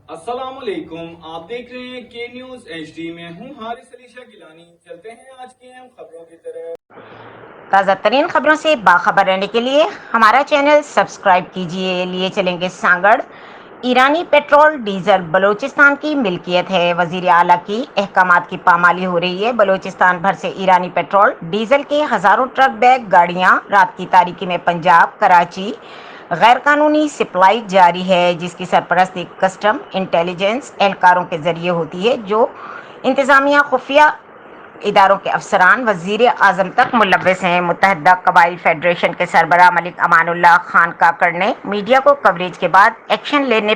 السلام علیکم، آپ دیکھ رہے ہیں کے نیوز ایچ ڈی میں ہوں حارث علی شاہ گیلانی۔ چلتے ہیں آج کی اہم خبروں کی طرف۔ تازہ ترین خبروں سے باخبر رہنے کے لیے ہمارا چینل سبسکرائب کیجیے۔ لیے چلیں گے سانگڑ۔ ایرانی پیٹرول ڈیزل بلوچستان کی ملکیت ہے، وزیر اعلیٰ کی احکامات کی پامالی ہو رہی ہے۔ بلوچستان بھر سے ایرانی پیٹرول ڈیزل کے ہزاروں ٹرک بیگ گاڑیاں رات کی تاریکی میں پنجاب کراچی غیر قانونی سپلائی جاری ہے، جس کی سرپرستی کسٹم انٹیلیجنس اہلکاروں کے ذریعے ہوتی ہے، جو انتظامیہ خفیہ اداروں کے افسران وزیر اعظم تک ملوث ہیں۔ متحدہ قبائل فیڈریشن کے سربراہ ملک امان اللہ خان کاکڑ نے میڈیا کو کوریج کے بعد ایکشن لینے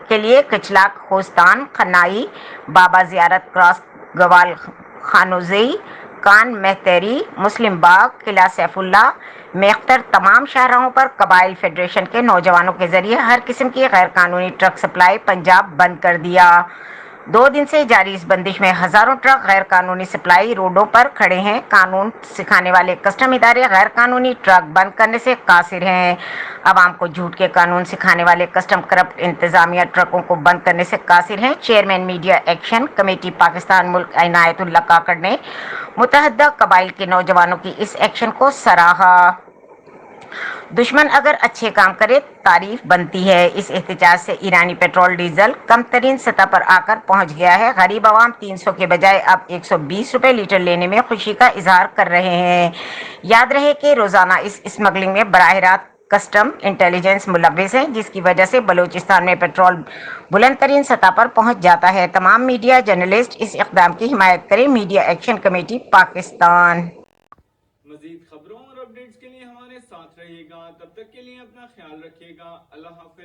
کے لیے کچلاک، خوزستان، قنائی، بابا زیارت کراس، گوال خانوزئی، کان مہتری، مسلم باغ، قلعہ سیف اللہ، میختر تمام شاہراہوں پر قبائل فیڈریشن کے نوجوانوں کے ذریعے ہر قسم کی غیر قانونی ٹرک سپلائی پنجاب بند کر دیا۔ 2 دن سے جاری اس بندش میں ہزاروں ٹرک غیر قانونی سپلائی روڈوں پر کھڑے ہیں۔ قانون سکھانے والے کسٹم ادارے غیر قانونی ٹرک بند کرنے سے قاصر ہیں۔ عوام کو جھوٹ کے قانون سکھانے والے کسٹم کرپٹ انتظامیہ ٹرکوں کو بند کرنے سے قاصر ہیں۔ Chairman media action committee Pakistan Malik Inayatullah Kakar نے متحدہ قبائل کے نوجوانوں کی اس ایکشن کو سراہا۔ دشمن اگر اچھے کام کرے تعریف بنتی ہے۔ اس احتجاج سے ایرانی پیٹرول ڈیزل کم ترین سطح پر آ کر پہنچ گیا ہے۔ غریب عوام 300 کے بجائے اب 120 روپے لیٹر لینے میں خوشی کا اظہار کر رہے ہیں۔ یاد رہے کہ روزانہ اس اسمگلنگ میں براہ راست کسٹم انٹیلیجنس ملوث ہے، جس کی وجہ سے بلوچستان میں پیٹرول بلند ترین سطح پر پہنچ جاتا ہے۔ تمام میڈیا جرنلسٹ اس اقدام کی حمایت کریں۔ Media action committee Pakistan. مزید خبروں اور اپڈیٹس کے لیے ہمارے ساتھ رہیے گا، تب تک کے لیے اپنا خیال رکھیے گا۔ اللہ حافظ۔